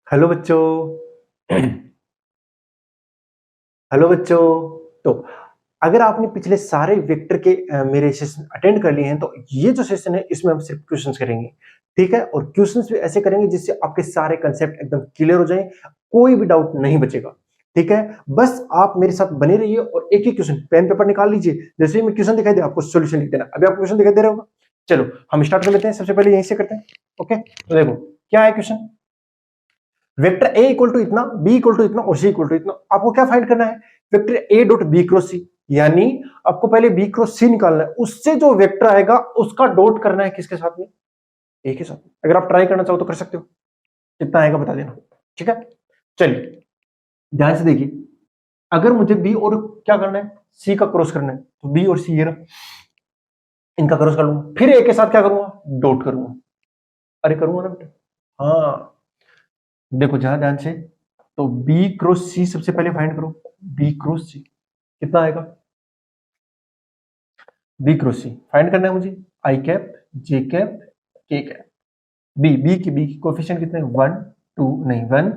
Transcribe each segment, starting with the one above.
Hello बच्चों। Hello बच्चों। तो अगर आपने पिछले सारे वेक्टर के मेरे सेशन अटेंड कर लिए हैं तो ये जो सेशन है इसमें हम सिर्फ क्वेश्चंस करेंगे, ठीक है। और क्वेश्चंस भी ऐसे करेंगे जिससे आपके सारे कंसेप्ट एकदम क्लियर हो जाए, कोई भी डाउट नहीं बचेगा, ठीक है। बस आप मेरे साथ बने रहिए और एक ही क्वेश्चन पेन पेपर निकाल लीजिए। जैसे ही मैं क्वेश्चन दिखाई दे आपको सोल्यूशन लिख देना। अभी आपको क्वेश्चन दिखाई दे रहा होगा। चलो हम स्टार्ट कर लेते हैं। सबसे पहले यहीं से करते हैं। ओके, तो देखो क्या है question. Vector A equal to इतना, बी इक्वल टू इतना और सी इक्वल टू इतना। आपको क्या फाइंड करना है? Vector A dot B cross C, यानी आपको पहले बी क्रॉस सी निकालना है, उससे जो वेक्टर आएगा उसका डॉट करना है किसके साथ में? ए के साथ में। अगर आप ट्राई करना चाहो तो कर सकते हो, कितना आएगा बता देना, ठीक है। चलिए ध्यान से देखिए, अगर मुझे बी और क्या करना है, सी का क्रॉस करना है, तो बी और सी ये रहा, इनका क्रॉस कर लूंगा, फिर ए के साथ क्या करूंगा, डॉट करूंगा। अरे करूंगा ना बेटा, हाँ। देखो जहां ध्यान से, तो बी क्रॉस सी सबसे पहले फाइंड करो। बी क्रॉस सी कितना आएगा? बी क्रॉस सी फाइंड करना है मुझे। आई कैप, जे कैप, के कैप। बी की कोफिशिएंट कितने? 1 2 नहीं 1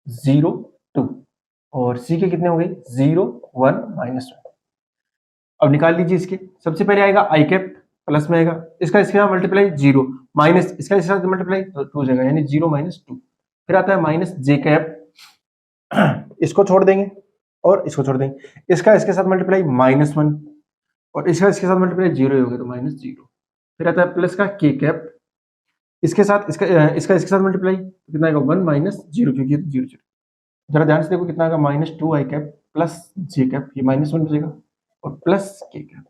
0 2, और सी के कितने हो गए? 0 1 -1। अब निकाल लीजिए इसके। सबसे पहले आएगा आई कैप, प्लस में आएगा, इसका इसके साथ मल्टीप्लाई 0, माइनस इसका इसके साथ मल्टीप्लाई तो 2 हो जाएगा, यानी 0 -2। फिर आता है माइनस जे कैप, इसको छोड़ देंगे और इसको छोड़ देंगे, इसका इसके साथ मल्टीप्लाई -1, और इसका इसके साथ मल्टीप्लाई 0 हो गया तो -0। फिर आता है प्लस का के कैप, इसके साथ इसका इसके साथ मल्टीप्लाई कितना आएगा? 1 -0, क्योंकि 0 0। जरा ध्यान से देखो कितना आएगा? -2 आई कैप प्लस जे कैप, ये -1 बचेगा, और प्लस के कैप।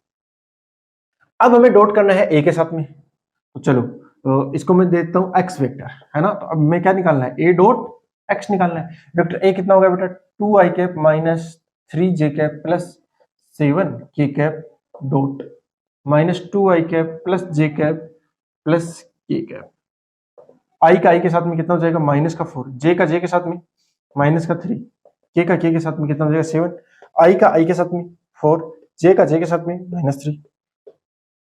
अब हमें डॉट करना है ए के साथ में, तो चलो तो इसको मैं देता हूं एक्स वेक्टर, है ना। तो अब मैं क्या निकालना है? ए डॉट एक्स निकालना है। वेक्टर ए कितना होगा बेटा? 2 आई कैप -3 जे कैप प्लस 7 के कैप डॉट -2 आई cap plus J cap plus के कैप। आई के साथ में कितना हो जाएगा? -4, जे का जे के साथ में -3, के साथ में कितना हो जाएगा? 7, आई के साथ में 4, जे का जे के साथ में -3।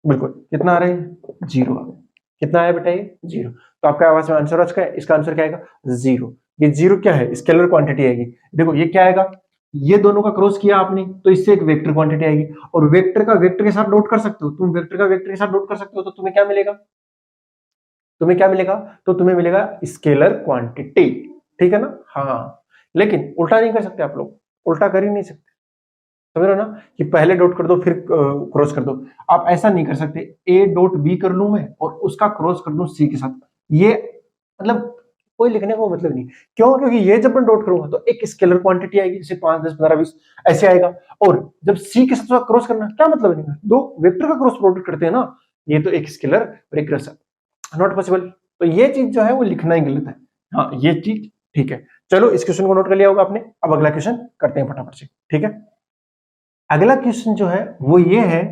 बिल्कुल कितना आ रहा है? 0 आ गया। कितना आया बेटा? ये 0। तो आपका आवाज में आंसर आ चुका है। इसका आंसर क्या आएगा? 0। ये 0 क्या है? स्केलर क्वांटिटी आएगी। देखो ये क्या आएगा, ये दोनों का क्रॉस किया आपने तो इससे एक वेक्टर क्वांटिटी आएगी, और वेक्टर का वेक्टर के साथ डॉट कर सकते हो तुम, वेक्टर का वेक्टर के साथ डॉट कर सकते हो, तो तुम्हें क्या मिलेगा? तुम्हें क्या मिलेगा? तो तुम्हें मिलेगा स्केलर क्वांटिटी, ठीक है ना। हाँ, लेकिन उल्टा नहीं कर सकते आप लोग, उल्टा कर ही नहीं सकते, समझ रहे हो ना, कि पहले डॉट कर दो फिर क्रॉस कर दो। आप ऐसा नहीं कर सकते, ए डॉट बी कर लूं मैं और उसका क्रॉस कर दूं सी के साथ, ये मतलब कोई लिखने का मतलब नहीं। क्यों? क्योंकि ये जब मैं डॉट करूंगा तो एक स्केलर क्वांटिटी आएगी, जैसे 5 10 15 20 ऐसे आएगा, और जब सी के साथ क्रॉस करना क्या मतलब नहीं, दो वेक्टर का क्रॉस प्रोडक्ट करते हैं ना, ये तो एक स्केलर और एक नॉट पॉसिबल। तो ये चीज जो है वो लिखना ही गलत है। हाँ ये चीज ठीक है। चलो इस क्वेश्चन को नोट कर लिया होगा आपने। अब अगला क्वेश्चन करते हैं फटाफट से, ठीक है। अगला क्वेश्चन जो है वो ये है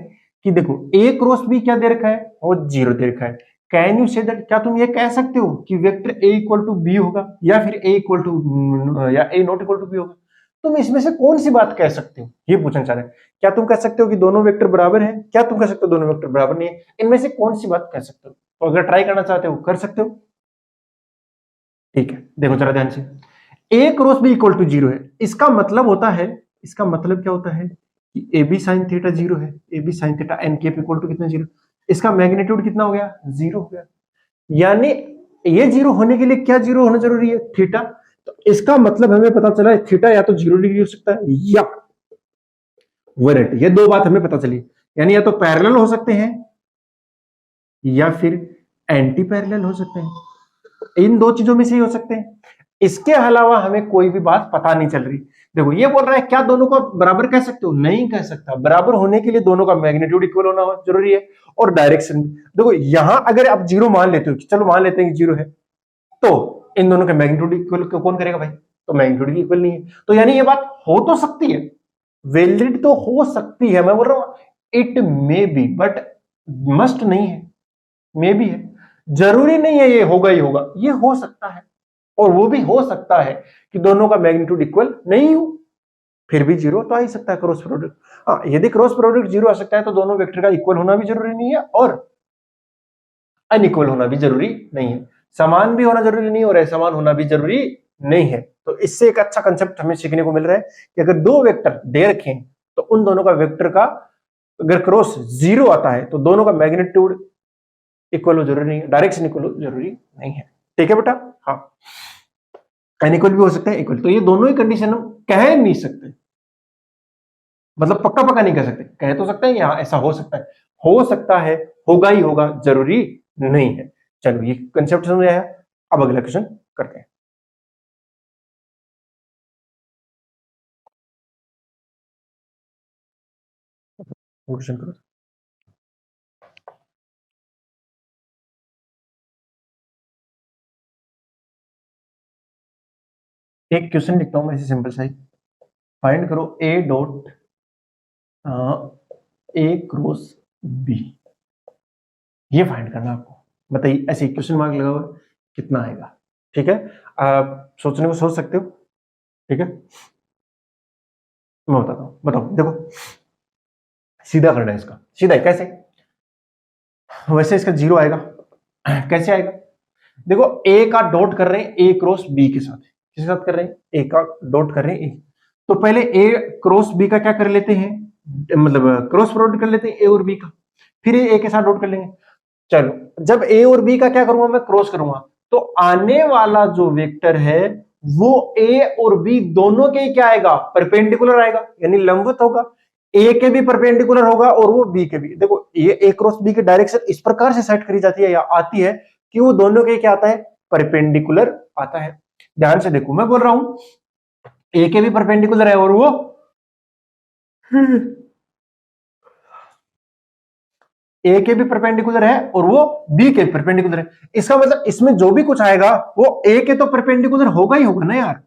कि देखो ए क्रॉस बी क्या दे रखा है? वो 0 दे रखा है। कैन यू से दैट, क्या तुम ये कह सकते हो कि vector A equal to B होगा, या फिर ए इक्वल टू या A not equal to B होगा? तुम इसमें से कौन सी बात कह सकते हो, ये पूछना चाह रहे हैं। क्या तुम कह सकते हो कि दोनों वेक्टर बराबर हैं? क्या तुम कह सकते हो दोनों वेक्टर बराबर नहीं है? इनमें से कौन सी बात कह सकते हो? तो अगर ट्राई करना चाहते हो कर सकते हो, ठीक है। देखो जरा ध्यान से, ए क्रॉस बी इक्वल टू 0 है, इसका मतलब होता है, इसका मतलब क्या होता है कि ए बी साइन थीटा 0 है, A B sine theta n cap equal to कितना? 0। इसका मैग्नीट्यूड कितना हो गया? 0 हो गया। यानी ये 0 होने के लिए क्या 0 होना जरूरी है? थीटा। तो इसका मतलब हमें पता चला है थीटा या तो 0 डिग्री हो सकता है या 180, ये दो बात हमें पता चली। यानी या तो पैरेलल हो सकते हैं या फिर एंटी पैरेलल हो सकते हैं, इन दो चीजों में से ही हो सकते हैं। इसके अलावा हमें कोई भी बात पता नहीं चल रही। देखो ये बोल रहा है क्या दोनों को बराबर कह सकते हो? नहीं कह सकता। बराबर होने के लिए दोनों का मैग्नीट्यूड इक्वल होना जरूरी है, और डायरेक्शन। देखो यहां अगर आप 0 मान लेते हो, चलो मान लेते हैं कि 0 है, तो इन दोनों का मैग्नीट्यूड इक्वल कौन करेगा भाई? तो मैग्नीट्यूड इक्वल नहीं है, तो यानी ये बात हो तो सकती है, वैलिड तो हो सकती है। मैं बोल रहा हूं it may be, but must नहीं है, मे बी है, जरूरी नहीं है ये होगा ही होगा, ये हो सकता है। और वो भी हो सकता है कि दोनों का मैग्नीट्यूड इक्वल नहीं हो, फिर भी 0 तो आ ही सकता है क्रॉस प्रोडक्ट। हाँ, यदि क्रॉस प्रोडक्ट 0 आ सकता है तो दोनों वेक्टर का इक्वल होना भी जरूरी नहीं है, और अनइक्वल होना भी जरूरी नहीं है। समान भी होना जरूरी नहीं और असमान होना भी जरूरी नहीं है। तो इससे एक अच्छा कंसेप्ट हमें सीखने को मिल रहा है कि अगर दो वेक्टर दे रखे हैं तो उन दोनों का वेक्टर का अगर क्रॉस 0 आता है तो दोनों का मैग्नीट्यूड इक्वल हो जरूरी नहीं है, डायरेक्शन इक्वल हो जरूरी नहीं है। ठीक है बेटा। हाँ, अनइक्वल भी हो सकता है, इक्वल। तो ये दोनों ही कंडीशन हम कह नहीं सकते, मतलब पक्का पक्का नहीं कह सकते। कह तो सकते हैं यहाँ ऐसा हो सकता है, हो सकता है, होगा ही होगा, जरूरी नहीं है। चलो ये कंसेप्ट समझ आया। अब अगला क्वेश्चन करते हैं। क्वेश्चन करो। एक क्वेश्चन लिखता हूं मैं ऐसे सिंपल सा ही। फाइंड करो A dot A cross B. ये फाइंड करना आपको। बताइए, ऐसे क्वेश्चन मार्क लगा हुआ है, कितना आएगा? ठीक है, आप सोचने को सोच सकते हो। ठीक है, मैं बताता हूं। बताओ, देखो सीधा करना है इसका। सीधा है कैसे? वैसे इसका 0 आएगा। कैसे आएगा? देखो ए का डॉट कर रहे हैं ए क्रॉस बी के साथ। किसके साथ कर रहे हैं? ए का डॉट कर रहे हैं ए। तो पहले ए क्रॉस बी का क्या कर लेते हैं, मतलब क्रॉस प्रोडक्ट कर लेते हैं ए और बी का, फिर ए के साथ डॉट कर लेंगे। चलो, जब ए और बी का क्या करूंगा मैं, क्रॉस करूंगा, तो आने वाला जो वेक्टर है वो ए और बी दोनों के क्या आएगा, परपेंडिकुलर आएगा, यानी लंबवत होगा। ए के भी परपेंडिकुलर होगा और वो बी के भी। देखो ये ए क्रॉस बी की डायरेक्शन इस प्रकार से सेट करी जाती है या आती है कि वो दोनों के क्या आता है, परपेंडिकुलर आता है। ध्यान से देखो, मैं बोल रहा हूं ए के भी परपेंडिकुलर है और वो ए के भी परपेंडिकुलर है और वो बी के परपेंडिकुलर है। इसका मतलब इसमें जो भी कुछ आएगा वो ए के तो परपेंडिकुलर होगा ही होगा ना यार।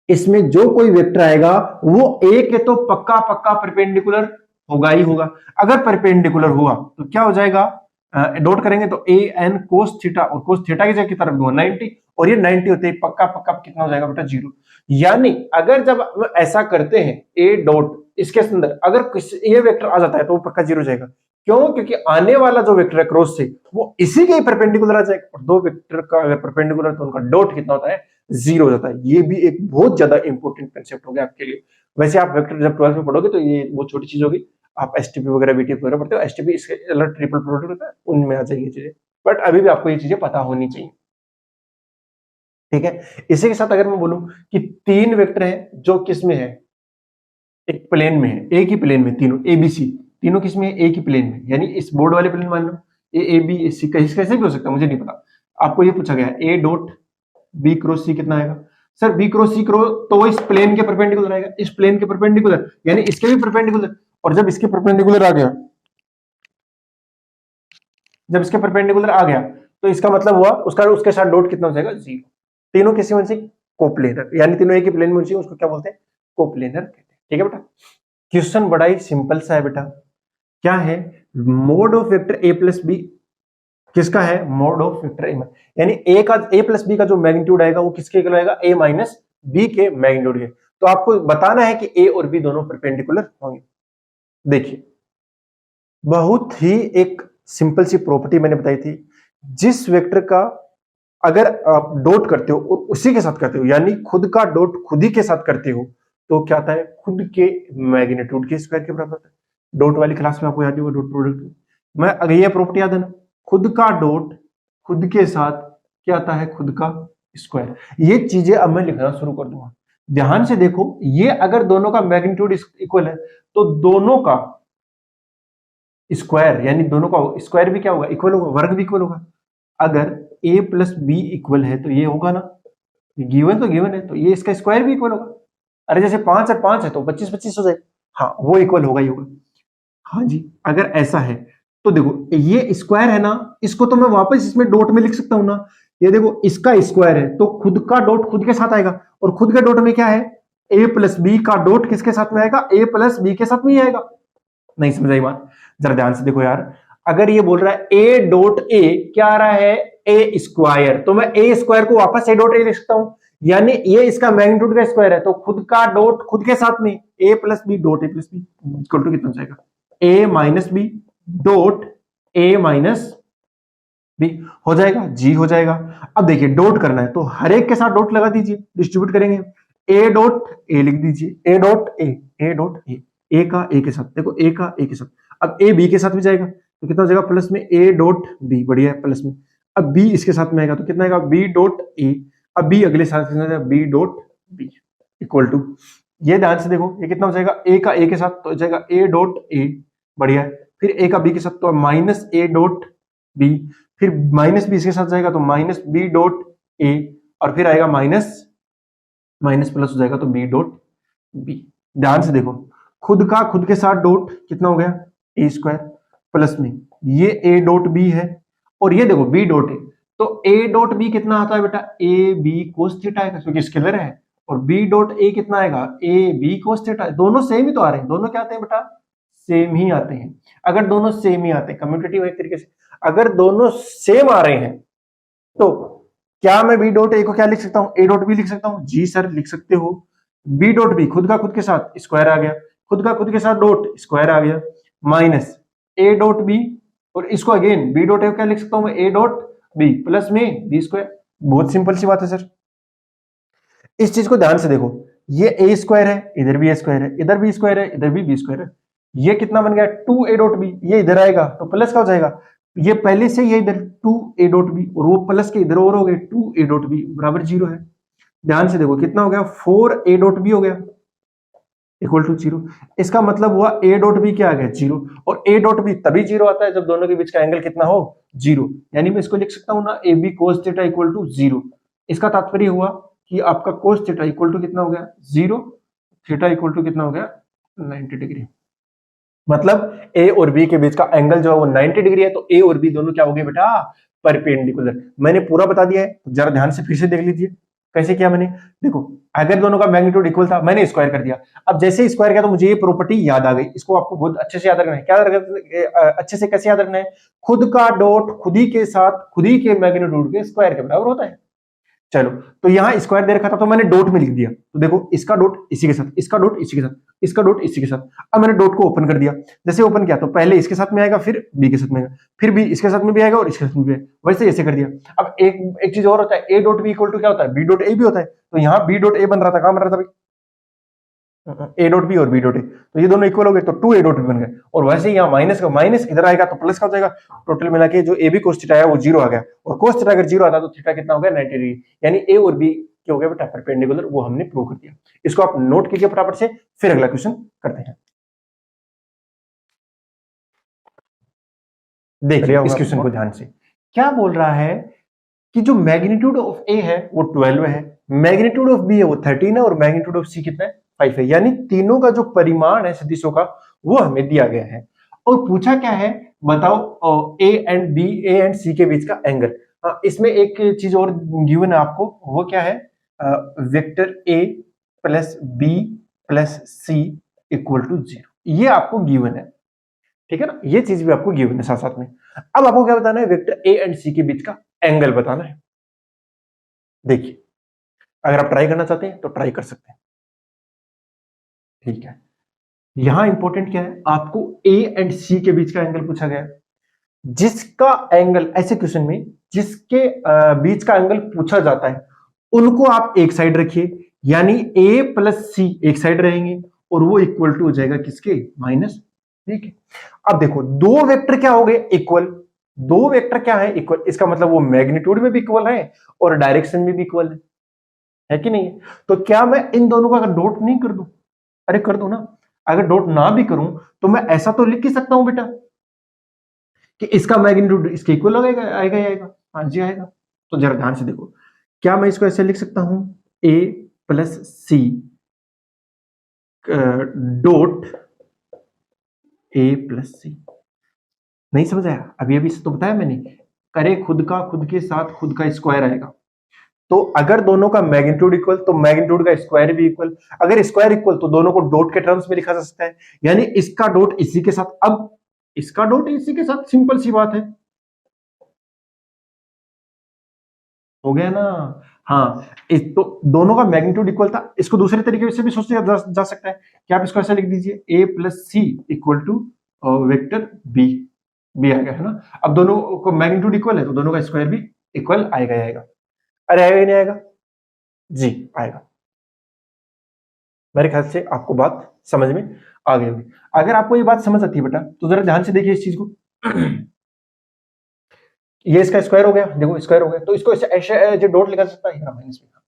इसमें जो कोई वेक्टर आएगा वो ए के तो पक्का पक्का परपेंडिकुलर होगा ही होगा। अगर परपेंडिकुलर हुआ तो क्या हो जाएगा, डॉट करेंगे तो ए एन कोस थीटा, और कोस थीटा की जगह की तरफ 90, और ये 90 होते ही पक्का पक्का कितना हो जाएगा बेटा, 0। यानी अगर जब हम ऐसा करते हैं ए डॉट, इसके अंदर अगर ये वेक्टर आ जाता है तो वो पक्का 0 जाएगा। क्यों? क्योंकि आने वाला जो वेक्टर है क्रॉस से वो इसी के परपेंडिकुलर आ जाएगा, और दो वेक्टर का अगर परपेंडिकुलर तो उनका डॉट कितना होता है, 0 हो जाता है। ये भी एक बहुत ज्यादा इंपॉर्टेंट कंसेप्ट हो गया आपके लिए। वैसे आप वेक्टर जब 12th में पढ़ोगे तो ये बहुत छोटी चीज होगी। आप एसटीपी वगैरह बीटीपी वगैरह पढ़ते हो, एसटीपी इसके अलग ट्रिपल प्रोडक्ट होता है, उनमें आ जाएगी चीजें। बट अभी भी आपको ये चीजें पता होनी चाहिए। ठीक है, इसी के साथ अगर मैं बोलूं कि तीन वेक्टर हैं जो किस में है, एक प्लेन में है, एक ही प्लेन में, तीनों ए बी सी, तीनों किस में है, एक ही प्लेन में, यानी इस बोर्ड वाले प्लेन मान लो ए बी सी, कैसे भी हो सकता है, मुझे नहीं पता। आपको ये पूछा गया ए डॉट बी क्रॉस सी कितना आएगा? सर बी क्रॉस सी क्रॉस तो वो इस प्लेन के परपेंडिकुलर आएगा, इस प्लेन के परपेंडिकुलर, यानी इसके भी परपेंडिकुलर। और जब इसके परपेंडिकुलर आ गया, जब इसके परपेंडिकुलर आ गया तो इसका मतलब हुआ उसका उसके साथ डॉट कितना हो जाएगा, 0। तीनों किसी में से कोप्लेनर, यानी तीनों एक ही प्लेन में होनी चाहिए, उसको क्या बोलते हैं, कोप्लेनर कहते हैं। ठीक है बेटा, क्वेश्चन बड़ा ही सिंपल सा है बेटा। क्या है? Mod of vector A plus B किसका है, मोड ऑफ वेक्टर ए, यानी ए का ए प्लस बी का जो मैग्नीट्यूड आएगा वो किसके इक्वल आएगा, ए माइनस बी के मैग्नीट्यूड के। तो आपको बताना है कि ए और बी दोनों परपेंडिकुलर होंगे। देखिए बहुत ही एक सिंपल सी प्रॉपर्टी मैंने बताई थी, जिस वेक्टर का अगर आप डॉट करते हो और उसी के साथ करते हो, यानी खुद का डॉट खुद ही के साथ करते हो, तो क्या आता है, खुद के मैग्नीट्यूड के स्क्वायर के बराबर होता है। डॉट वाली क्लास में आपको याद होगा डॉट प्रोडक्ट, मैं अगर ये प्रॉपर्टी याद है ना, खुद का डॉट खुद के साथ क्या आता है, खुद का स्क्वायर। ये चीजें अब मैं लिखना शुरू कर दूंगा। ध्यान से देखो, ये अगर दोनों का मैग्नीट्यूड इक्वल है तो दोनों का स्क्वायर, यानी दोनों का स्क्वायर भी क्या होगा, इक्वल होगा, वर्ग भी इक्वल होगा। अगर a प्लस बी इक्वल है तो ये होगा ना, गिवन तो गिवन है, तो ये इसका स्क्वायर भी इक्वल होगा। अरे जैसे 5 और 5 है तो 25 25 हो जाए, हाँ वो इक्वल होगा ही होगा। हाँ जी, अगर ऐसा है तो देखो ये स्क्वायर है ना, इसको तो मैं वापस इसमें डॉट में लिख सकता हूं ना। ये देखो इसका स्क्वायर है तो खुद का डॉट खुद के साथ आएगा, और खुद के डॉट में क्या है, a प्लस बी का डॉट किसके साथ में आएगा, a प्लस बी के साथ में ही आएगा। नहीं समझ आई बात? जरा ध्यान से देखो यार, अगर ये बोल रहा है ए डॉट ए, क्या आ रहा है, ए स्क्वायर, तो मैं ए स्क्वायर को वापस ए डॉट ए लिख सकता हूं, यानी ये इसका मैग्नीट्यूड का स्क्वायर है, तो खुद का डॉट खुद के साथ में A plus B dot A plus B equal to कितना जाएगा, A minus B dot A minus B हो जाएगा, जी हो जाएगा। अब देखिए डॉट करना है तो हर एक के साथ डॉट लगा दीजिए, डिस्ट्रीब्यूट करेंगे। ए डॉट ए लिख दीजिए, ए डॉट ए डॉट ए का ए के साथ, देखो ए का ए के साथ। अब ए बी के साथ भी जाएगा तो कितना हो जाएगा प्लस में ए डॉट बी, बढ़िया है प्लस में। अब बी इसके साथ में आएगा तो कितना आएगा बी डॉट ए। अब बी अगले साथ B dot B equal to, ये ध्यान से देखो ये कितना हो जाएगा ए का ए के साथ तो हो जाएगा ए डॉट ए, बढ़िया है। फिर ए का बी के साथ तो माइनस ए डॉट बी, फिर माइनस बी इसके साथ जाएगा तो माइनस बी डॉट ए, और फिर आएगा माइनस माइनस प्लस हो जाएगा तो बी डॉट बी। ध्यान से देखो खुद का खुद के साथ डॉट कितना हो गया ए स्क्वायर, प्लस में ये ए डॉट बी है और ये देखो बी डॉट ए, तो ए डॉट बी कितना आता है बेटा ए बी कोस थीटा आएगा क्योंकि स्केलर है, और बी डॉट ए कितना आएगा ए बी कोस थीटा। दोनों सेम ही तो आ रहे हैं, दोनों क्या आते हैं बेटा सेम ही आते हैं। अगर दोनों सेम ही आते हैं कम्यूटेटिव एक तरीके से, अगर दोनों सेम आ रहे हैं तो क्या मैं बी डॉट ए को क्या लिख सकता हूं ए डॉट बी लिख सकता हूं, जी सर लिख सकते हो। बी डॉट बी खुद का खुद के साथ स्क्वायर आ गया, खुद का खुद के साथ डॉट स्क्वायर आ गया, माइनस ए डॉट बी, और इसको अगेन बी डॉट ए क्या लिख सकता हूं मैं ए डॉट बी प्लस में बी स्क्वायर। बहुत सिंपल सी बात है सर। इस चीज को ध्यान से देखो, ये ए स्क्वायर है, इधर भी ए स्क्वायर है, इधर भी स्क्वायर है, इधर भी बी स्क्वायर है। ये कितना बन गया टू ए डॉट बी, ये इधर आएगा तो प्लस का हो जाएगा, ये पहले से ये इधर टू ए डॉट बी और वो प्लस के इधर और हो गए टू ए डॉट बी बराबर जीरो है। ध्यान से देखो कितना हो गया फोर ए डॉट बी हो गया इक्वल टू जीरो। इसका मतलब हुआ ए डॉट बी क्या आ गया जीरो, और ए डॉट बी तभी जीरो आता है जब दोनों के बीच का एंगल कितना हो जीरो, यानी मैं इसको लिख सकता हूं ना A B cos theta equal to zero. इसका तात्पर्य हुआ कि आपका कोस थीटा इक्वल टू कितना हो गया जीरो, थीटा इक्वल टू कितना हो गया 90 डिग्री। मतलब ए और बी के बीच का एंगल जो है वो 90 डिग्री है, तो ए और बी दोनों क्या हो गए बेटा परपेंडिकुलर। मैंने पूरा बता दिया है, जरा ध्यान से फिर से देख लीजिए कैसे किया मैंने। देखो अगर दोनों का मैग्नीट्यूड इक्वल था मैंने स्क्वायर कर दिया, अब जैसे ही स्क्वायर किया तो मुझे ये प्रॉपर्टी याद आ गई, इसको आपको बहुत अच्छे से याद रखना है। क्या अच्छे से कैसे याद रखना है, खुद का डॉट खुद ही के साथ खुद ही के मैग्नीट्यूड के स्क्वायर के बराबर होता है। चलो तो यहां स्क्वायर दे रखा था तो मैंने डॉट में लिख दिया, तो देखो इसका डॉट इसी के साथ, इसका डॉट इसी के साथ, इसका डॉट इसी के साथ। अब मैंने डॉट को ओपन कर दिया, जैसे ओपन किया तो पहले इसके साथ में आएगा, फिर बी के साथ में आएगा, फिर बी इसके साथ में भी आएगा और इसके साथ में भी आएगा, वैसे ऐसे कर दिया। अब एक चीज और होता है, A dot B equal to क्या होता है बी डॉट ए भी होता है, तो यहाँ बी डॉट ए बन रहा था, कहां बन रहा था भाई ए डॉट बी और बी डॉट ए, तो ये दोनों इक्वल हो गए तो टू ए डॉट बी बन गए। और वैसे ही यहाँ माइनस का माइनस इधर आएगा तो प्लस का हो जाएगा, टोटल मिला के जो ए बी कोस थीटा है वो जीरो आ गया, और कोस थीटा अगर जीरो आता तो थीटा कितना हो गया 90 डिग्री, यानी ए और बी क्या हो गया बेटा परपेंडिकुलर, वो हमने प्रूव कर दिया। इसको आप नोट कीजिए फटाफट से, फिर अगला क्वेश्चन करते हैं। देखिए इस क्वेश्चन को ध्यान से, क्या बोल रहा है कि जो मैग्नीट्यूड ऑफ ए है वो 12 है, मैग्नीट्यूड ऑफ बी है वो 13 है, और मैग्नीट्यूड ऑफ सी कितना है 5 है, यानी तीनों का जो परिमाण है सदिशों का वो हमें दिया गया है। और पूछा क्या है बताओ ए एंड सी के बीच का एंगल। इसमें एक चीज और गिवन है आपको, वो क्या है vector A plus B plus C equal to zero, ये आपको गिवन है, ठीक है ना, ये चीज भी आपको गिवन है साथ साथ में। अब आपको क्या बताना है वेक्टर ए एंड सी के बीच का एंगल बताना है। देखिए अगर आप ट्राई करना चाहते हैं तो ट्राई कर सकते हैं, ठीक है। यहां इंपॉर्टेंट क्या है, आपको ए एंड सी के बीच का एंगल पूछा गया है। जिसका एंगल ऐसे क्वेश्चन में जिसके बीच का एंगल पूछा जाता है उनको आप एक साइड रखिए, यानी ए प्लस सी एक साइड रहेंगे और वो इक्वल टू हो जाएगा किसके माइनस, ठीक है। अब देखो दो वेक्टर क्या हो गए इक्वल, दो वेक्टर क्या है इक्वल, इसका मतलब वो मैग्नीट्यूड में भी इक्वल है और डायरेक्शन में भी इक्वल है कि नहीं। तो क्या मैं इन दोनों का डॉट नहीं कर दूं, अरे कर दो ना। अगर डॉट ना भी करूं तो मैं ऐसा तो लिख ही सकता हूं बेटा कि इसका मैग्नीट्यूड इसके इक्वल आएगा आएगा आएगा, हाँ जी आएगा। तो जरा ध्यान से देखो, क्या मैं इसको ऐसे लिख सकता हूं A plus C dot A plus C, नहीं समझ आया अभी अभी से तो बताया मैंने, करे खुद का खुद के साथ खुद का स्क्वायर आएगा। तो अगर दोनों का मैग्नीट्यूड इक्वल तो मैग्नीट्यूड का स्क्वायर भी इक्वल, अगर स्क्वायर इक्वल तो दोनों को डॉट के टर्म्स में लिखा जा सकता है, यानी इसका डॉट इसी के साथ, अब इसका डॉट इसी के साथ, सिंपल सी बात है, हो गया ना। हाँ तो दोनों का मैग्नीट्यूड इक्वल था, इसको दूसरे तरीके से भी सोचा जा सकता है कि आप इसको ऐसा लिख दीजिए A plus C equal to vector B, B आ गया है ना। अब दोनों को मैग्नीट्यूड इक्वल है तो दोनों का स्क्वायर भी इक्वल आएगा ही आएगा। अरे आएगा ही नहीं आएगा जी, आएगा। मेरे ख्याल से आपको बात समझ में आ गई होगी। अगर आपको ये बात समझ आती है बेटा तो जरा ध्यान से देखिए इस चीज को। ये इसका स्क्वायर हो गया, देखो स्क्वायर हो गया, तो इसको ऐसे ऐसे डॉट लिखा जा सकता है माइनस में,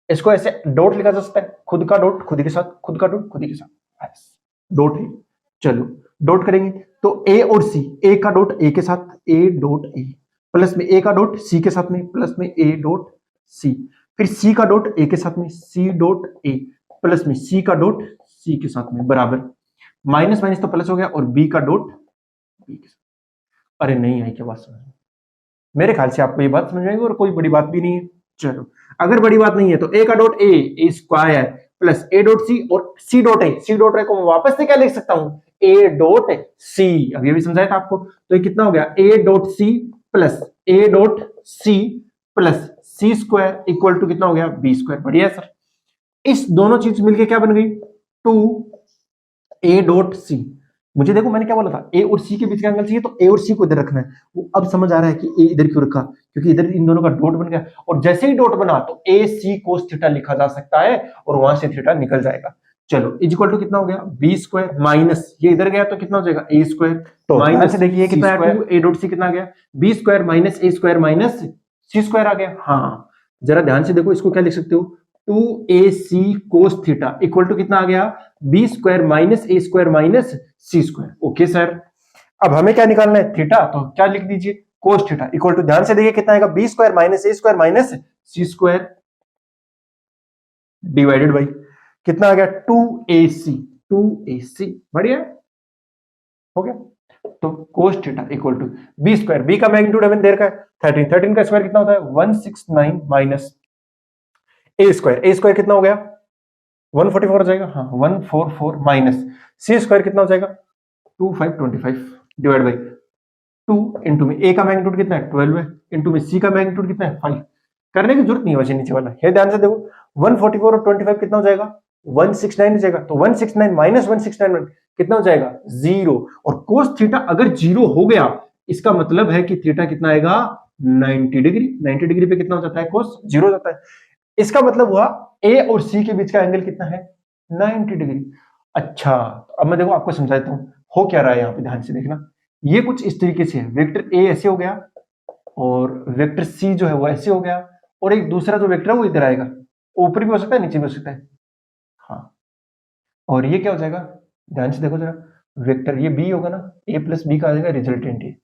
इसको ऐसे डॉट लिखा जा सकता है, खुद का डॉट खुद के साथ, खुद का डॉट खुद के साथ, डॉट है। चलो डॉट करेंगे तो ए और सी, ए का डॉट ए के साथ, ए डॉट ए, प्लस में ए का डॉट सी के साथ में, प्लस में ए डॉट सी, फिर सी का डॉट ए के साथ में, सी डॉट ए, प्लस में सी का डॉट सी के साथ में, बराबर माइनस माइनस तो प्लस हो गया, और बी का डॉट बी के साथ। अरे नहीं आई क्या बात समझ में? मेरे ख्याल से आपको ये बात समझ में आएगी और कोई बड़ी बात भी नहीं है। चलो अगर बड़ी बात नहीं है तो ए का dot A square plus A dot C और सी डॉट ए, सी डॉट ए को मैं वापस से क्या लिख सकता हूं, ए डॉट सी, अब ये भी समझाया था आपको, तो ये कितना हो गया, A dot C plus A dot C plus C square equal to कितना हो गया, बी स्क्वायर। बढ़िया सर, इस दोनों चीज मिलके क्या बन गई, टू ए डॉट सी। मुझे देखो मैंने क्या बोला था, ए और सी के बीच का एंगल चाहिए तो ए और सी को इधर रखना है। वो अब समझ आ रहा है कि ए इधर क्यों रखा, क्योंकि इधर इन दोनों का डॉट बन गया, और जैसे ही डॉट बना तो ए सी कोस थीटा लिखा जा सकता है और वहां से थीटा निकल जाएगा। चलो इज इक्वल टू कितना हो गया, बी स्क्वायर माइनस ये इधर गया तो कितना हो जाएगा, ए स्क्वायर, तो माइनस देखिए कितना है, टू ए डॉट सी कितना आ गया, B square minus A square minus C square आ गया। हाँ जरा ध्यान से देखो, इसको क्या लिख सकते हो, 2ac cos theta equal to कितना आ गया, B square minus A square minus C square. Okay sir, अब हमें क्या निकालना है, थीटा, तो क्या लिख दीजिए, कोस थीटा इक्वल टू, ध्यान से देखिए कितना आएगा, B square minus A square minus C square divided by कितना आ गया, 2ac, 2ac। बढ़िया हो गया। तो cos theta equal to B square, B का मैग्नीट्यूड हमें देर का है 13, 13 का स्क्वायर कितना होता है 169 माइनस ए स्क्वायर कितना हो गया 144 हो जाएगा, हाँ 144 माइनस सी स्क्वायर कितना हो जाएगा 2525 डिवाइड बाई 2 इंटू में ए का मैग्नीट्यूड कितना है 12 है, इंटू में सी का मैग्नीट्यूड कितना है 5। करने की जरूरत नहीं है वैसे नीचे वाला, ये ध्यान से देखो 144 और 25 कितना हो जाएगा 169 हो जाएगा, तो 169 माइनस 169 कितना हो जाएगा 0, और कोस थीटा अगर 0 हो गया इसका मतलब है कि थीटा कितना आएगा 90 डिग्री, 90 डिग्री पे कितना हो जाता है कोस 0 हो जाता है। इसका मतलब हुआ ए और सी के बीच का एंगल कितना है 90 डिग्री। अच्छा अब मैं देखो आपको समझाता हूं हो क्या रहा है यहाँ पे, ध्यान से देखना, ये कुछ इस तरीके से है, वेक्टर ए ऐसे हो गया और वेक्टर सी जो है वो ऐसे हो गया, और एक दूसरा जो वेक्टर है वो इधर आएगा, ऊपर भी हो सकता है नीचे भी हो सकता है, हाँ, और ये क्या हो जाएगा, ध्यान से देखो जरा, वेक्टर ये बी होगा ना, ए प्लस बी का आ जाएगा रिजल्टेंट ए,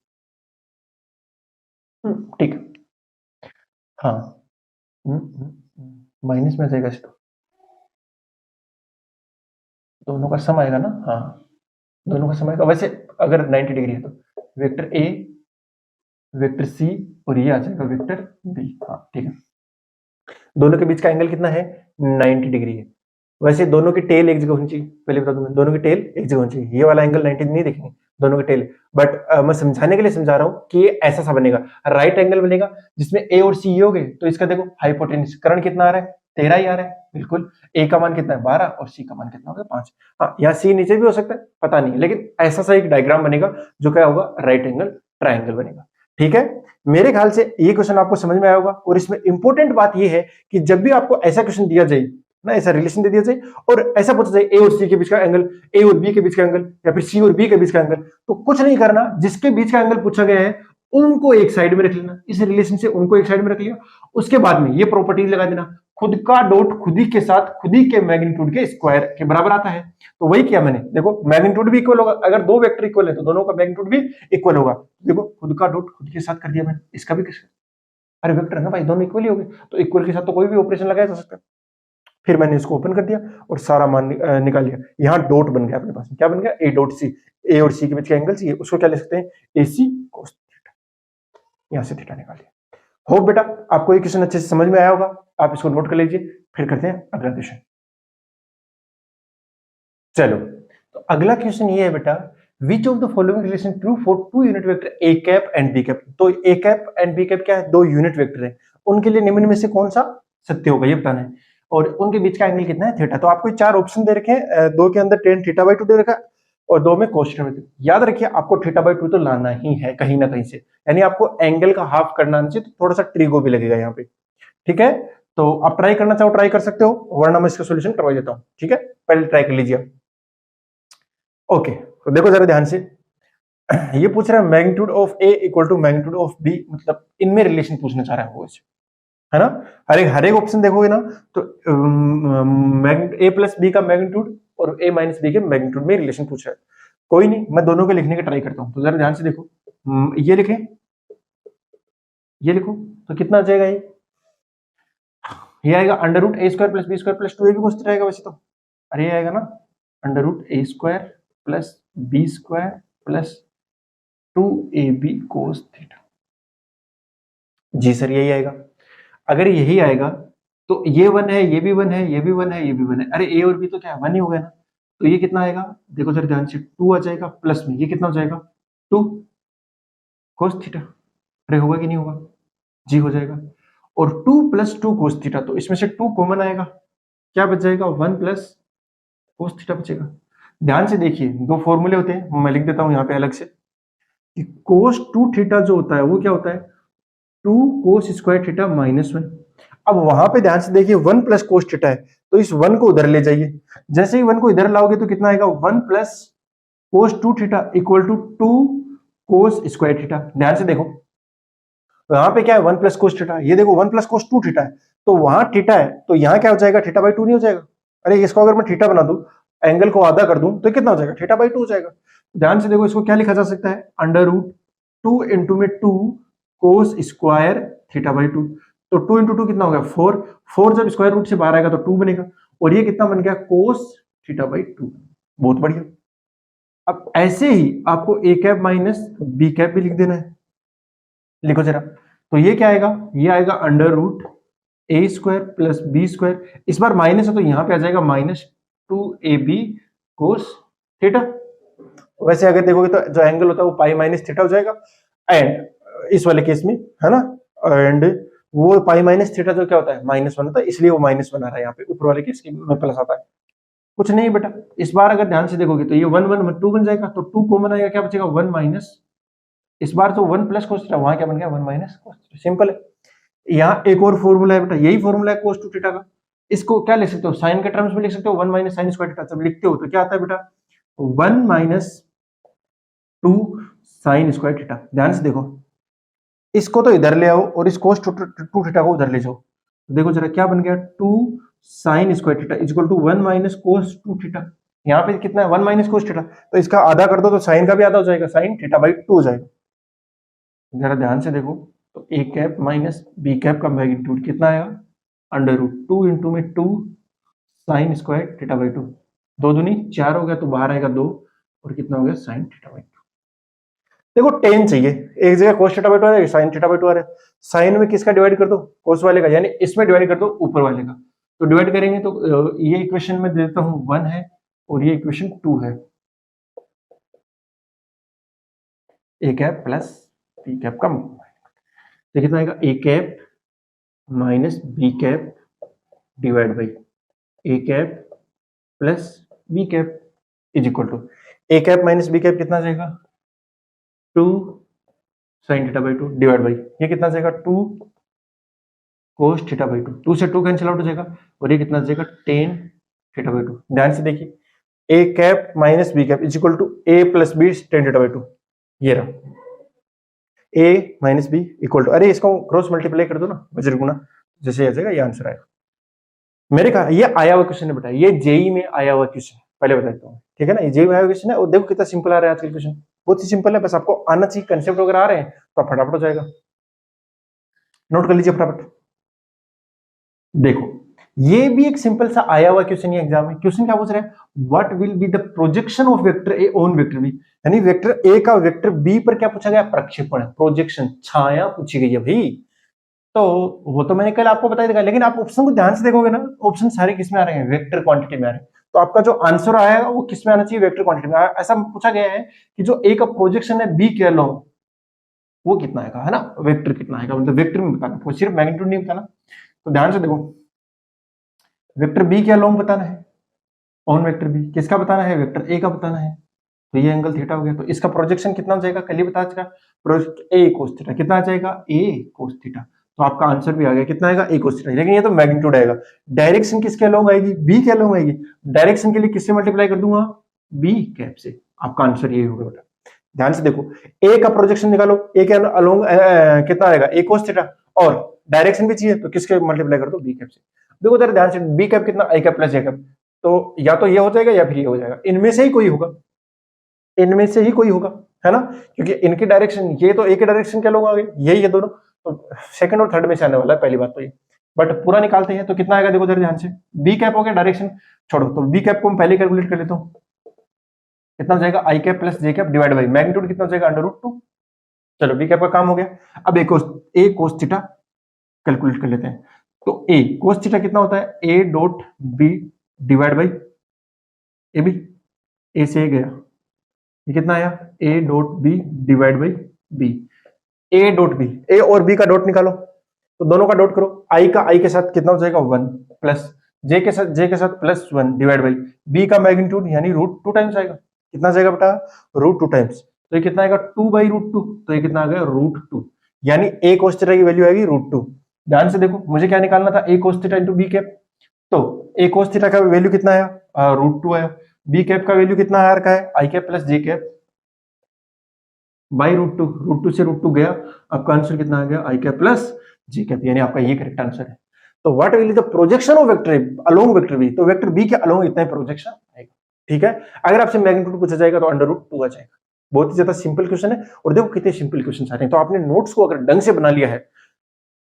ठीक है, हाँ माइनस में आ जाएगा, इसको दोनों का सम आएगा ना, हाँ दोनों का सम आएगा। वैसे अगर 90 डिग्री है तो वेक्टर ए वेक्टर सी और ये आ जाएगा वेक्टर बी, हाँ ठीक है। दोनों के बीच का एंगल कितना है 90 डिग्री है। वैसे दोनों की टेल एक जगह होनी चाहिए, पहले बता दूं मैं, दोनों की टेल एक जगह होनी चाहिए, ये वाला एंगल 90 नहीं देखेंगे, दोनों की टेल, बट मैं समझाने के लिए समझा रहा हूं कि ये ऐसा सा बनेगा, राइट एंगल बनेगा जिसमें ए और सी ये हो गए, तो इसका देखो हाइपोटेन्यूज करण कितना आ रहा है 13 ही आ रहा है, बिल्कुल, ए का मान कितना है 12 और सी का मान कितना होगा 5। हाँ यहाँ सी नीचे भी हो सकता है पता नहीं, लेकिन ऐसा सा एक डायग्राम बनेगा जो क्या होगा राइट एंगल ट्राइंगल बनेगा, ठीक है। मेरे ख्याल से ये क्वेश्चन आपको समझ में आया होगा, और इसमें इंपॉर्टेंट बात ये है कि जब भी आपको ऐसा क्वेश्चन दिया जाए ना, ऐसा रिलेशन दे दिया जाए और ऐसा पूछा जाए ए और सी के बीच का एंगल, ए और बी के बीच का एंगल, या फिर सी और बी के बीच का एंगल, तो कुछ नहीं करना, जिसके बीच का एंगल पूछा गया है उनको एक साइड में रख लेना, इस रिलेशन से उनको एक साइड में रख लिया, उसके बाद में ये प्रॉपर्टीज लगा देना, खुद का डॉट खुद ही के साथ खुद ही के मैग्नीट्यूड के स्क्वायर के बराबर आता है, तो वही किया मैंने, देखो मैग्नीट्यूड भी इक्वल होगा, अगर दो वेक्टर इक्वल है तो दोनों का मैग्नीट्यूड भी इक्वल होगा, देखो खुद का डॉट खुद के साथ कर दिया मैंने, इसका भी किसका, अरे वेक्टर है ना भाई, दोनों इक्वल ही हो गए, तो इक्वल के साथ तो कोई भी ऑपरेशन लगाया जा सकता है। फिर मैंने इसको ओपन कर दिया और सारा मान निकाल लिया, यहाँ डॉट बन गया अपने पास, क्या बन गया ए डॉट सी, ए और सी के बीच का एंगल चाहिए, उसको क्या लिख सकते हैं ए सी कोस थीटा, यहां से थीटा निकाल लिया। होप बेटा आपको ये क्वेश्चन अच्छे से समझ में आया होगा, आप इसको नोट कर लीजिए, फिर करते हैं अगला क्वेश्चन। चलो तो अगला क्वेश्चन ये है बेटा, which of the following relation true for two unit vector A cap and B cap, तो A cap and B cap क्या है, दो यूनिट वेक्टर है, उनके लिए निम्न में से कौन सा सत्य होगा ये बताना है, और उनके बीच का एंगल कितना है थीटा। तो आपको चार ऑप्शन दे रखे हैं, दो के अंदर tan थीटा बाई 2 दे रखा है, और 2 में cos थीटा। याद रखिए आपको थीटा बाई 2 तो लाना ही है कहीं ना कहीं से, यानी आपको एंगल का हाफ करना चाहिए, तो थोड़ा सा ट्रिगो भी लगेगा यहाँ पे। ठीक है, तो आप ट्राई करना चाहो ट्राई कर सकते हो, वरना मैं इसका सोल्यूशन करवा देता हूं। ठीक है, पहले ट्राई कर लीजिए। ओके, तो देखो जरा ध्यान से, ये पूछ रहा है magnitude of A equal to magnitude of B, मतलब इनमें रिलेशन पूछना चाह रहा है वो इसे, है ना। हर एक ऑप्शन देखोगे ना तो ए प्लस बी का मैग्नीट्यूड और ए माइनस बी के मैग्नीट्यूड में रिलेशन पूछ रहा है। कोई नहीं, मैं दोनों के लिखने का ट्राई करता हूं, तो जरा ध्यान से देखो। ये लिखें, ये लिखो, तो कितना आ जाएगा ये आएगा under root A square plus B square plus 2 A B cos theta आएगा वैसे तो। अरे ये आएगा ना under root A square plus B square plus 2ab cos theta. जी सर यही आएगा। अगर यही आएगा तो ये 1 है, ये भी 1 है, ये भी 1 है, ये भी 1 है, अरे ए और बी तो क्या 1 ही हो गया ना। तो ये कितना आएगा, देखो जरा ध्यान से, 2 आ जाएगा प्लस में ये कितना हो जाएगा 2 कोस थीटा। अरे होगा कि नहीं होगा, जी हो जाएगा। और 2 प्लस 2 कोस थीटा, तो इसमें से 2 कॉमन आएगा, क्या बच जाएगा 1 प्लस कोस थीटा बचेगा। ध्यान से देखिए, दो फॉर्मूले होते हैं, मैं लिख देता हूं यहाँ पे अलग से कि कोस 2 थीटा जो होता है वो क्या होता है 2 कोस स्क्वायर थीटा माइनस 1। अब वहां पे ध्यान से देखिए 1 प्लस कोस थीटा है, तो इस 1 को उधर ले जाइए, जैसे ही 1 को इधर लाओगे तो कितना आएगा 1 plus cos 2 theta equal to 2 cos square theta. ध्यान से देखो, तो यहाँ पे क्या है 1 प्लस कोस थीटा, ये देखो 1 प्लस कोस 2 थीटा है, तो वहां थीटा है, तो यहाँ क्या हो जाएगा थीटा बाई 2 नहीं हो जाएगा। अरे इसको अगर मैं थीटा बना दूं, एंगल को आधा कर दूं, तो कितना हो जाएगा थीटा बाई 2 हो जाएगा। ध्यान से देखो, इसको क्या लिखा जा सकता है अंडर रूट 2 इंटू में 2 कोस स्क्वायर थीटा बाई 2। तो 2 इंटू 2 कितना हो गया 4, 4 जब स्क्वायर रूट से बाहर आएगा तो 2 बनेगा, और ये कितना बन गया कोस थीटा बाई 2। बहुत बढ़िया। अब ऐसे ही आपको ए कैप माइनस बी कैप भी लिख देना है, लिखो जरा। तो ये क्या आएगा, ये आएगा under root A square plus B square, इस बार माइनस है तो यहां पे आ जाएगा माइनस 2ab कोस थीटा। वैसे अगर देखोगे तो जो एंगल होता है वो पाई माइनस थीटा हो जाएगा, एंड इस वाले केस में, है ना, एंड वो पाई माइनस थीटा जो क्या होता है -1 होता है, इसलिए वो -1 आ रहा है यहाँ पे, ऊपर वाले केस में प्लस आता है। कुछ नहीं बेटा, इस बार अगर ध्यान से देखोगे तो ये 1 1 2 बन जाएगा, तो 2 कॉमन आएगा, क्या बचेगा 1 माइनस, इस बार तो 1 प्लस कोस थीटा, वहां क्या बन गया 1 माइनस कोस थीटा। सिंपल है। यहाँ एक और फॉर्मूला है बेटा, यही फॉर्मूला है कोस 2 थीटा का, इसको क्या लिख सकते हो साइन के टर्म्स में लिख सकते हो 1 माइनस साइन स्क्वायर थीटा। जब लिखते हो तो क्या आता है बेटा 1 माइनस 2 साइन स्क्वायर थीटा। ध्यान से देखो, इसको तो इधर ले आओ और इस कोस 2 थीटा को उधर ले जाओ, तो देखो जरा क्या बन गया 2 sine square theta equal to 1 minus cos 2 theta. यहाँ पे कितना है 1 माइनस कोस थीटा, तो इसका आधा कर दो तो साइन का भी आधा हो जाएगा, साइन थीटा बाई 2 हो जाएगा। जरा ध्यान से देखो, तो A cap minus B cap का मैग्नीट्यूड कितना आएगा अंडर रूट 2 इंटू में 2 साइन स्क्वायर थीटा बाई 2, 2 दूनी 4 हो गया, तो बाहर आएगा 2, और कितना हो गया साइन थीटा बाई 2। देखो टेन चाहिए, एक जगह कोस थीटा बाई 2 आ रहा है, साइन थीटा बाई 2 आ रहा है, साइन में किसका डिवाइड कर दो कोस वाले का, यानी इसमें डिवाइड कर दो ऊपर वाले का। तो डिवाइड करेंगे तो ये इक्वेशन में देता हूं 1 है और ये इक्वेशन 2 है, A cap plus B cap का, तो कितना आएगा A cap minus B cap divide by A cap plus B cap is equal to A cap minus B cap कितना आ जाएगा 2 sine theta by 2 divide by ये कितना आ जाएगा 2 कोस थीटा बाई 2, 2 से 2 कैंसिल आउट हो जाएगा, और ये कितना आ जाएगा टेन थीटा बाई 2। ध्यान से देखिए A cap minus B cap is equal to A plus B tan theta by 2, ये रहा A minus B equal to, अरे इसको क्रॉस मल्टीप्लाई कर दो ना, वज्र गुना, जैसे आ जाएगा ये आंसर आएगा। मेरे कहा ये आया हुआ क्वेश्चन है बेटा, ये जेई में आया हुआ क्वेश्चन, पहले बता देता हूँ, ठीक है ना, ये जेई में आया हुआ क्वेश्चन है, और देखो कितना सिंपल आ रहा है आजकल क्वेश्चन, बहुत ही सिंपल है, बस आपको आना चाहिए, कंसेप्ट वगैरह आ रहे हैं तो फटाफट हो जाएगा। नोट कर लीजिए फटाफट। देखो ये भी एक सिंपल सा आया हुआ क्वेश्चन है एग्जाम में। क्वेश्चन क्या पूछ रहे हैं, what will be the projection of vector A on vector B, यानी वेक्टर ए का वेक्टर बी पर क्या पूछा गया प्रक्षेपण, प्रोजेक्शन, छाया पूछी गई है भाई। तो वो तो मैंने कल आपको बता दिया, लेकिन आप ऑप्शन को ध्यान से देखोगे ना, ऑप्शन सारे किस में आ रहे हैं वेक्टर क्वांटिटी में आ रहे हैं, तो आपका जो आंसर आएगा वो किस में आना चाहिए वेक्टर क्वांटिटी में। ऐसा पूछा गया है कि जो ए का प्रोजेक्शन है बी के अलोंग वो कितना आएगा, है ना, वेक्टर कितना आएगा, मतलब वेक्टर में बताना, वो सिर्फ मैग्नीट्यूड नहीं बताना। तो ध्यान से देखो, वेक्टर बी के अलोंग बताना है, ऑन वेक्टर बी किसका बताना है, वेक्टर ए का बताना है, तो ये एंगल थीटा हो गया। तो इसका प्रोजेक्शन कितना हो जाएगा, कल ही बता चुका, प्रोजेक्ट ए कोस थीटा कितना आ जाएगा, ए कोस थीटा। तो आपका आंसर भी आ गया, कितना आएगा, ए कोस थीटा। लेकिन ये तो मैग्नीट्यूड आएगा, डायरेक्शन किसके अलोंग आएगी, बी के अलोंग आएगी। डायरेक्शन के लिए किससे मल्टीप्लाई कर दूंगा, बी कैप से। आपका आंसर ये होगा बेटा। ध्यान से देखो, ए का प्रोजेक्शन निकालो, ए के अलोंग कितना आएगा, ए कोस थीटा, और डायरेक्शन भी चाहिए तो किसके मल्टीप्लाई कर दो, बी कैप से। देखो जरा ध्यान से, बी कैप कितना, आई कैप प्लस जे कैप, तो या तो ये हो जाएगा या फिर ये हो जाएगा, इनमें से ही कोई होगा, इनमें से ही कोई होगा, है ना, क्योंकि इनकी डायरेक्शन, ये तो एक डायरेक्शन के लोग आ गए, यही है दोनों, तो सेकंड और थर्ड में से आने वाला है, पहली बात तो ये। बट पूरा निकालते हैं तो कितना आएगा, देखो जरा ध्यान से, बी कैप हो गया, डायरेक्शन छोड़ो, तो बी कैप को हम पहले कैलकुलेट कर लेता हूँ, कितना हो जाएगा, I cap plus J cap divide by magnitude कितना हो जाएगा, √2। चलो बी कैप का काम हो गया। अब ए कोस थीटा कैलकुलेट कर लेते हैं। तो ए कोस थीटा कितना होता है, A dot B divide by A B, A से ए गया, ये कितना आया, A dot B divide by B. A dot B, A और बी का डॉट निकालो, तो दोनों का डॉट करो, आई का आई के साथ कितना हो जाएगा 1 प्लस जे के साथ +1 डिवाइड बाई बी का मैग्नीट्यूड यानी √2 टाइम्स आएगा। कितना जाएगा बेटा, √2 टाइम्स, तो ये कितना आएगा 2/√2, तो ये कितना आ गया √2, यानी ए कोस थीटा की वैल्यू आएगी √2। ध्यान से देखो, मुझे क्या निकालना था, A cos theta into B cap, तो ए कोस थीटा का वैल्यू कितना आया, √2 आया, बी कैप का वैल्यू कितना आ रखा है, I cap plus J cap by √2 से √2 गया, आपका आंसर कितना आ गया, I cap plus J cap, यानी आपका ये करेक्ट आंसर है। तो what will the projection of vector along vector B, तो वेक्टर बी के अलोंग इतना ही प्रोजेक्शन आएगा। ठीक है, अगर आपसे मैग्नीट्यूड पूछा जाएगा तो √2 आ जाएगा। बहुत ही ज्यादा सिंपल क्वेश्चन है, और देखो कितने सिंपल क्वेश्चन आ रहे हैं। तो आपने नोट्स को अगर ढंग से बना लिया है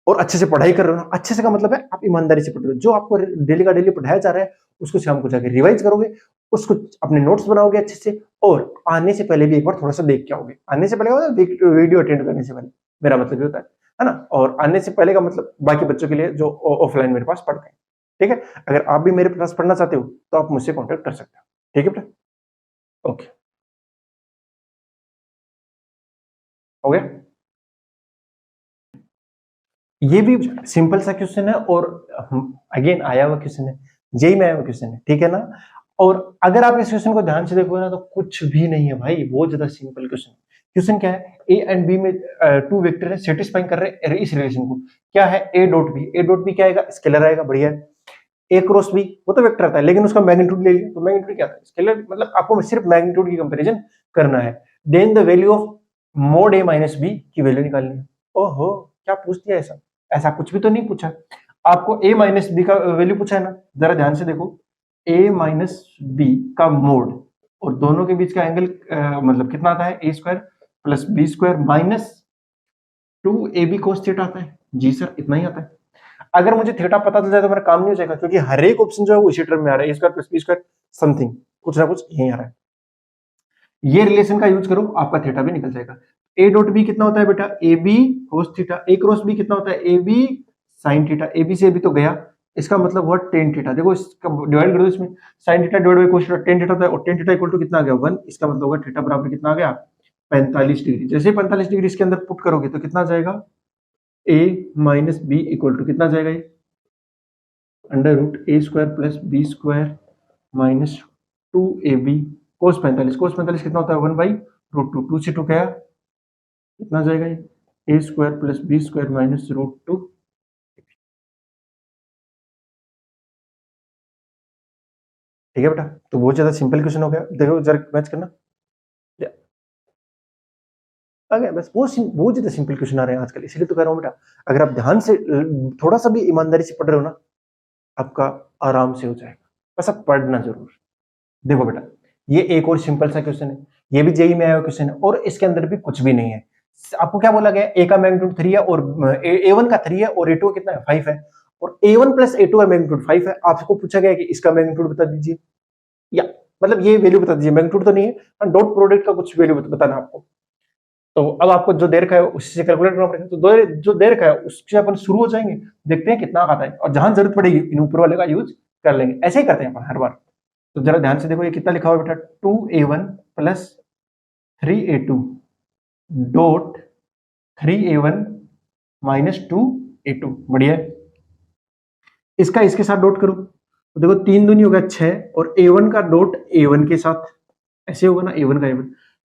और अच्छे से पढ़ाई कर रहे हो ना, अच्छे से का मतलब है आप ईमानदारी से पढ़ रहे हो, जो आपको डेली का डेली पढ़ाया जा रहा है उसको शाम को जाकर रिवाइज करोगे, उसको अपने नोट्स बनाओगे अच्छे से, और आने से पहले भी एक बार थोड़ा सा देख के आओगे। आने से पहले वीडियो अटेंड करने से पहले, मेरा मतलब ये होता है ना, और आने से पहले का मतलब बाकी बच्चों के लिए जो ऑफलाइन मेरे पास पढ़ते हैं। ठीक है, अगर आप भी मेरे पास पढ़ना चाहते हो तो आप मुझसे कॉन्टेक्ट कर सकते हो। ठीक है बेटा, ओके, हो गया। ये भी सिंपल सा क्वेश्चन है, और अगेन आया हुआ क्वेश्चन है, जेई में आया हुआ क्वेश्चन है, ठीक है ना। और अगर आप इस क्वेश्चन को ध्यान से देखोगे ना, तो कुछ भी नहीं है भाई, बहुत ज्यादा सिंपल क्वेश्चन। क्वेश्चन क्या है, ए एंड बी में 2 वेक्टर है, सेटिस्फाइंग कर रहे हैं इस रिलेशन को। क्या है, A dot B, A dot B क्या आएगा, स्केलर आएगा, बढ़िया है। ए क्रॉस बी वो तो वेक्टर आता है, लेकिन उसका मैग्नीट्यूड ले लिया, तो मैग्नीट्यूड क्या आता है, स्केलर, मतलब आपको सिर्फ मैग्नीट्यूड की कंपैरिजन करना है। Then the value of mod A minus B की वैल्यू निकालनी है। ओहो, क्या पूछ दिया ऐसा, ऐसा कुछ भी तो नहीं पूछा, आपको a माइनस बी का वैल्यू पूछा है ना। जरा ध्यान से देखो, a माइनस बी का मोड, और दोनों के बीच का एंगल मतलब कितना आता है, a² plus b² minus 2ab cos theta आता है। जी सर, इतना ही आता है। अगर मुझे थीटा पता चल जाए तो मेरा काम नहीं हो जाएगा, क्योंकि हर एक ऑप्शन जो है वो इसी टर्म में आ रहा है, a² प्लस b² समथिंग, कुछ ना कुछ यही आ रहा है। ये रिलेशन का यूज करो, आपका थीटा भी निकल जाएगा। ए डॉट बी कितना होता है बेटा, A B cos theta, A cross B कितना होता है, A B sine theta, A B से भी तो गया, इसका मतलब हुआ टेन थीटा। देखो इसका डिवाइड कर दो, इसमें sine theta divide by cos theta, tan theta होता है, और टेन थीटा इक्वल टू कितना आ गया 1, इसका मतलब होगा थीटा बराबर कितना आ गया 45 डिग्री। जैसे 45 डिग्री इसके अंदर पुट करोगे तो कितना जाएगा, A minus B equal to कितना जाएगा, ये √a² plus b² minus 2ab कोस 45, कोस 45 कितना होता है 1/√2, 2 से 2 गया, कितना जाएगा ये, a² प्लस b² माइनस √2। ठीक है बेटा, तो बहुत ज्यादा सिंपल क्वेश्चन हो गया। देखो जरा मैच करना, आ गया बस। बहुत ज्यादा सिंपल क्वेश्चन आ रहे हैं आजकल, इसलिए तो कह रहा हूँ बेटा, अगर आप ध्यान से थोड़ा सा भी ईमानदारी से पढ़ रहे हो ना, आपका आराम से हो जाएगा, बस आप पढ़ना जरूर। देखो बेटा, ये एक और सिंपल सा क्वेश्चन है, ये भी जेई में आया क्वेश्चन है, और इसके अंदर भी कुछ भी नहीं है। आपको क्या बोला गया, ए का मैग्नीट्यूड 3 है, और a1 का 3 है, और a2 कितना है 5 है, और a1 प्लस a2 का मैग्नीट्यूड 5 है। आपको पूछा गया कि इसका मैग्नीट्यूड बता दीजिए, या मतलब ये वैल्यू बता दीजिए, मैग्नीट्यूड तो नहीं है, डॉट प्रोडक्ट का कुछ वैल्यू बताना आपको। तो अब आपको जो दे रखा है उसी से कैलकुलेट करना पड़ेगा, तो जो दे रखा है उससे अपन शुरू हो जाएंगे, देखते हैं कितना आता है, और जहां जरूरत पड़ेगी इन ऊपर वाले का यूज कर लेंगे। ऐसे ही करते हैं अपन हर बार। तो जरा ध्यान से देखो, ये कितना लिखा हुआ बेटा, 2a1 plus 3a2 dot 3a1 minus 2a2, बढ़िया है। इसका इसके साथ डॉट करो, तो देखो 3 दूनी हो गया 6, और a1 का डॉट a1 के साथ, ऐसे होगा ना A1 का A1,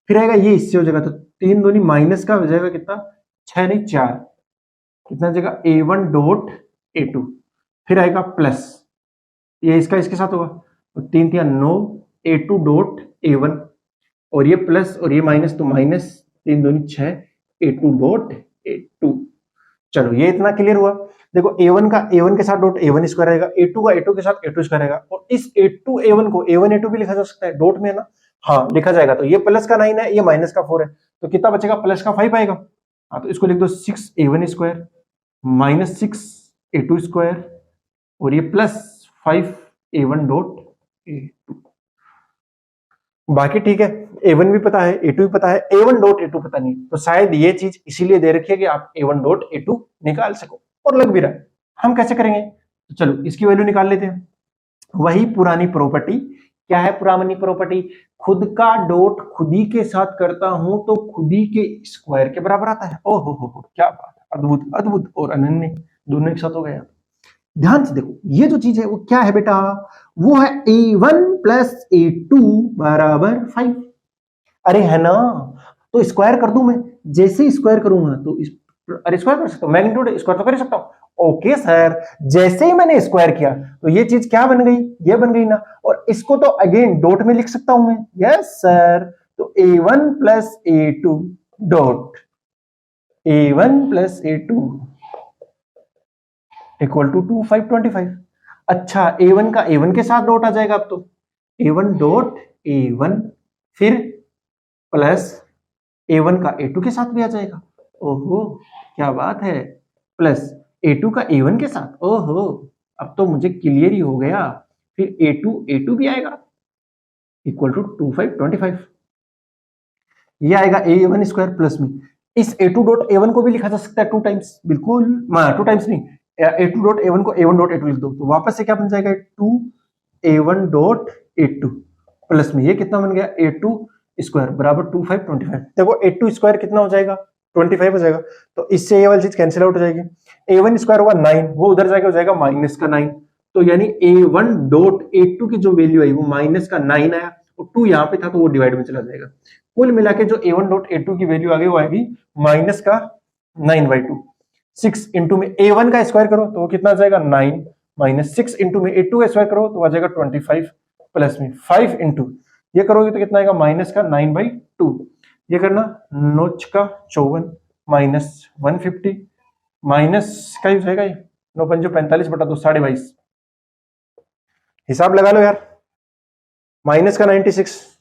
फिर आएगा ये इससे हो जाएगा तो 3 दूनी माइनस का हो जाएगा कितना 6 नहीं 4, कितना हो जाएगा A1 डॉट A2, फिर आएगा प्लस ये इसका इसके साथ होगा तो 3 3 9 A2 डॉट A1 और ये प्लस और ये माइनस तो माइनस 3 दूनी 6 A2 डॉट A2। चलो ये इतना क्लियर हुआ। देखो A1 का A1 के साथ डॉट A1 स्क्वायर आएगा, A2 का A2 के साथ A2 स्क्वायर आएगा और इस A2 A1 को A1 A2 भी लिखा जा सकता है डॉट में है ना, हाँ लिखा जाएगा। तो ये प्लस का 9 है, ये माइनस का 4 है, तो कितना बचेगा प्लस का 5 आएगा। हाँ तो इसको लिख दो 6 A1 square minus 6 A2 square और ये प्लस 5 A1 डॉट A2। बाकी ठीक है, A1 भी पता है A2 भी पता है, A1 डॉट A2 पता नहीं, तो शायद ये चीज इसीलिए दे रखी है कि आप A1 डॉट A2 निकाल सको, और लग भी रहा है। हम कैसे करेंगे, तो चलो इसकी वैल्यू निकाल लेते हैं। वही पुरानी प्रॉपर्टी, क्या है पुरानी प्रॉपर्टी, खुद का डॉट खुद ही के साथ करता हूं तो खुद ही के स्क्वायर के बराबर आता है। ओहो हो क्या बात है, अद्भुत अद्भुत और अनन्य दोनों एक साथ हो गया। ध्यान से देखो ये जो चीज है वो क्या है बेटा, वो है A1 प्लस A2 बराबर 5। अरे है ना, तो स्क्वायर कर दूं मैं, जैसे ही स्क्वायर करूंगा तो अरे स्क्वायर कर सकता हूं, मैग्नीट्यूड स्क्वायर तो कर ही सकता हूं। ओके सर, जैसे ही मैंने स्क्वायर किया तो ये चीज क्या बन गई, ये बन गई ना, और इसको तो अगेन डॉट में लिख सकता हूं मैं। यस सर, तो A1 plus A2 dot A1 plus A2 equal to 2525। अच्छा A1 का A1 के साथ डॉट आ जाएगा अब तो, A1 डॉट A1 फिर प्लस A1 का A2 के साथ भी आ जाएगा। ओहो क्या बात है, प्लस A2 का A1 के साथ, ओहो अब तो मुझे क्लियर ही हो गया। फिर A2 भी आएगा इक्वल टू 2525, ये आएगा A1 स्क्वायर प्लस में इस A2 डॉट A1 को भी लिखा जा सकता है 2 टाइम्स, बिल्कुल 2 टाइम्स नहीं, A2 डॉट A1 को A1 डॉट A2 लिख दो तो वापस से क्या बन जाएगा 2A1 डॉट A2 प्लस में ये कितना बन गया A2 स्क्वायर बराबर 2525। देखो A2 स्क्वायर कितना हो जाएगा 25 हो जाएगा, तो इससे ये वाली चीज कैंसिल आउट हो जाएगी। A1 स्क्वायर होगा 9, वो उधर जाके हो जाएगा माइनस का 9, तो यानी A1 डॉट A2 की जो वैल्यू आई वो माइनस का 9 आया और 2 यहाँ पे था तो वो डिवाइड में चला जाएगा। कुल मिला के जो A1 डॉट A2 की वैल्यू आ गई वो आएगी माइनस का 9/2। 6 इंटू में A1 का स्क्वायर करो तो वो कितना आ जाएगा 9 माइनस 6 इंटू में A2 का स्क्वायर करो तो आ जाएगा 25 प्लस में 5 इंटू ये करोगे तो कितना आएगा माइनस का 9/2, ये करना नोच का 54 माइनस 150 माइनस का यूज है ये 9 पंजो 45 बटा 2 22.5, हिसाब लगा लो यार, माइनस का 96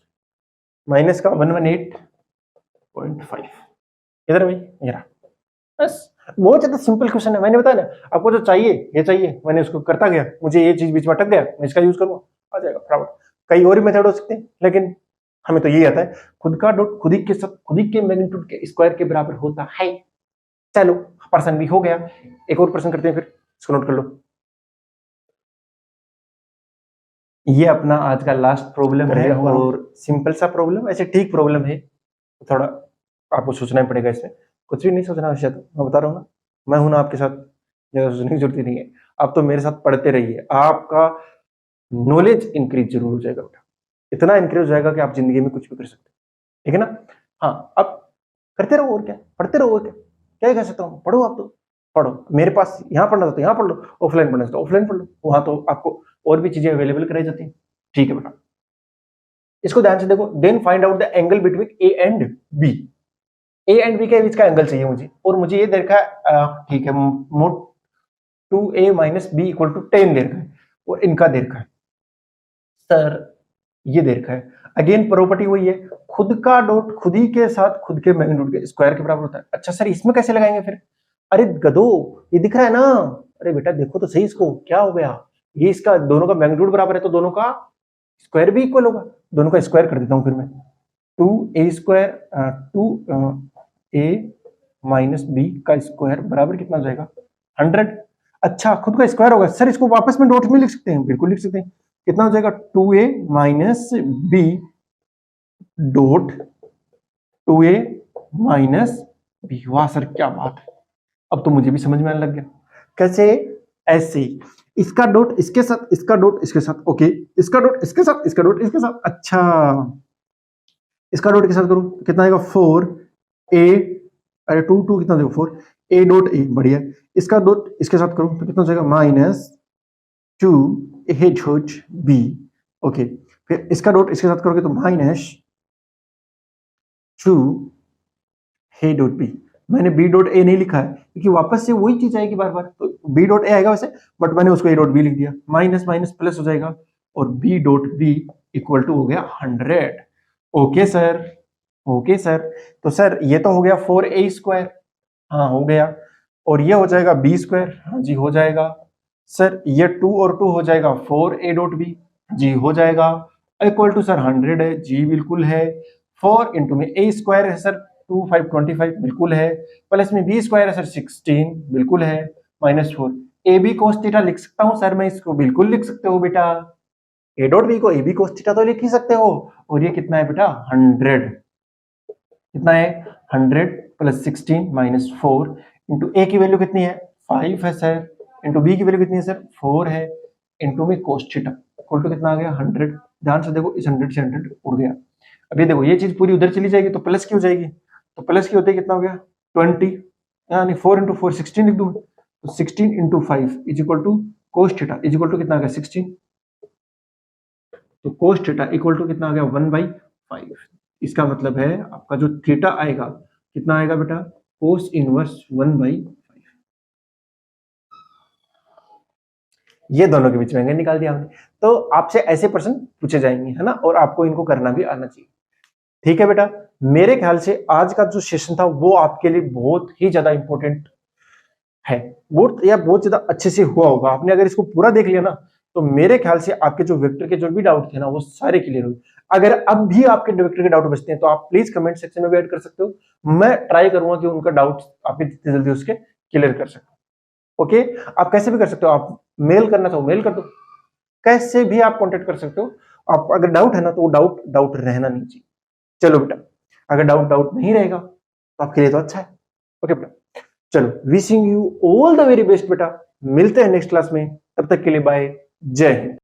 माइनस का 118.5 इधर भाई ये रहा। बस बहुत ज्यादा सिंपल क्वेश्चन है, मैंने बताया ना आपको जो चाहिए ये चाहिए, मैंने उसको करता गया, मुझे ये चीज बीच में अटक गया मैं इसका यूज करूंगा आ जाएगा फटाफट। कई और भी मेथड हो सकते हैं लेकिन हमें तो यही आता है, खुद का डॉट खुद ही के साथ खुद ही के मैग्नीट्यूड के स्क्वायर के बराबर होता है। चलो पर्सन भी हो गया, एक और प्रश्न करते हैं फिर, इसको नोट कर लो। ये अपना आज का लास्ट प्रॉब्लम है और सिंपल सा प्रॉब्लम, ऐसे ठीक प्रॉब्लम है, थोड़ा आपको सोचना ही पड़ेगा इसमें, कुछ भी नहीं सोचना वैसे तो मैं बता रहा हूँ ना, मैं हूं ना आपके साथ, ज्यादा सोचने की जरूरत ही नहीं है। आप तो मेरे साथ पढ़ते रहिए, आपका नॉलेज इंक्रीज जरूर हो जाएगा बेटा, इतना इंक्रीज हो जाएगा कि आप जिंदगी में कुछ भी कर सकते हैं, ठीक है ना। हाँ अब करते रहो और क्या, पढ़ते रहो और क्या कह सकता हूँ, पढ़ो आप तो पढ़ो, मेरे पास यहाँ पढ़ना था तो यहाँ पढ़ लो, ऑफलाइन पढ़ना था तो ऑफलाइन पढ़ लो, वहां तो आपको और भी चीजें अवेलेबल कराई जाती हैं, ठीक है बेटा। इसको ध्यान से देखो, then find out the angle between A and B, A and B के बीच का एंगल चाहिए मुझे, और मुझे ये देखा ठीक है mod 2a minus B equal to 10 दे रखा है और इनका दे रखा है सर, ये दे रखा है। अगेन प्रॉपर्टी वही है, खुद का डॉट खुद ही के साथ खुद के मैग्नीट्यूड के स्क्वायर के बराबर होता है। अच्छा सर इसमें कैसे लगाएंगे फिर, अरे गधो ये दिख रहा है ना, अरे बेटा देखो तो सही इसको, क्या हो गया, ये इसका दोनों का मैग्नीट्यूड बराबर है तो दोनों का स्क्वायर भी इक्वल होगा, दोनों का स्क्वायर कर देता हूं फिर मैं, 2a square 2a minus B का स्क्वायर बराबर कितना हो जाएगा 100। अच्छा खुद का स्क्वायर होगा सर, इसको वापस में डॉट में लिख सकते हैं, बिल्कुल लिख सकते हैं, कितना हो जाएगा 2a minus B dot 2a minus B. वाह सर क्या बात है, अब तो मुझे भी समझ में आने लग गया, कैसे, ऐसे इसका डॉट इसके साथ, इसका डॉट इसके साथ, ओके इसका डॉट इसके साथ, इसका डॉट इसके साथ, अच्छा इसका डॉट के साथ करो तो कितना आएगा 4a, अरे 2 2 कितना देखो 4 a डॉट ए, बढ़िया। इसका डॉट इसके साथ करो तो कितना हो जाएगा -2 a डॉट b। ओके, फिर इसका डॉट इसके साथ करोगे तो -2 a डॉट b। मैंने b डॉट a नहीं लिखा है क्योंकि वापस से वही चीज आएगी बार बार, तो b डॉट a आएगा वैसे, बट मैंने उसको a डॉट b लिख दिया, माइनस माइनस प्लस हो जाएगा और b dot b equal to हो गया 100। Okay sir, okay sir. तो सर ये तो हो गया 4a स्क्वायर, हाँ हो गया, और ये हो जाएगा b स्क्वायर, हाँ जी हो जाएगा। सर ये 2 और 2 हो जाएगा 4a डॉट b, जी हो जाएगा, इक्वल टू सर 100 है, जी बिल्कुल है। 4 इंटू में a स्क्वायर है सर 2 5 25 बिल्कुल है, प्लस में b स्क्वायर है सर 16 बिल्कुल है, -4 ए बी कोस थीटा लिख सकता हूँ सर मैं इसको, बिल्कुल लिख सकते हो बेटा, ए डॉट बी को ए बी कोस थीटा तो लिख ही सकते हो। और ये कितना है बेटा 100, कितना है 100 प्लस 16 -4 इंटू ए की वैल्यू कितनी है 5 है सर, इंटू बी की वैल्यू कितनी है सर 4 है, इंटू में कोस थीटा इक्वल टू कितना आ गया 100। ध्यान से देखो, इस 100 से 100 उड़ गया। अभी देखो ये चीज पूरी उधर चली जाएगी तो प्लस की हो जाएगी, तो प्लस की होते कितना हो गया 20, यानी 4 इंटू 4 16 लिख दूंगा, तो 16 into 5 is equal to cos theta is equal to कितना आ गया 16, तो कोस थीटा इक्वल टू कितना आ गया 1/5। इसका मतलब है आपका जो थीटा आएगा कितना आएगा बेटा कोस इनवर्स 1/5। ये दोनों के बीच में एंगल निकाल दिया हमने। तो आपसे ऐसे प्रश्न पूछे जाएंगे, है ना, और आपको इनको करना भी आना चाहिए। ठीक है बेटा, मेरे ख्याल से आज का जो सेशन था वो आपके लिए बहुत ही ज्यादा इंपॉर्टेंट है, बहुत ज्यादा अच्छे से हुआ होगा। आपने अगर इसको पूरा देख लिया ना तो मेरे ख्याल से आपके जो वेक्टर के जो भी डाउट थे ना वो सारे क्लियर हुए। अगर अब भी आपके वेक्टर के डाउट बचते हैं तो आप प्लीज कमेंट सेक्शन में भी ऐड कर सकते हो, मैं ट्राई करूंगा कि उनका डाउट आप जितनी जल्दी उसके क्लियर कर सकते। ओके, आप कैसे भी कर सकते हो, आप मेल करना चाहो मेल कर दो, कैसे भी आप कॉन्टेक्ट कर सकते हो। आप अगर डाउट है ना तो वो डाउट रहना नहीं चाहिए। चलो बेटा, अगर डाउट नहीं रहेगा तो आपके लिए तो अच्छा है। ओके बेटा, चलो, wishing you all the very best बेटा, मिलते हैं नेक्स्ट क्लास में, तब तक के लिए बाय, जय हिंद।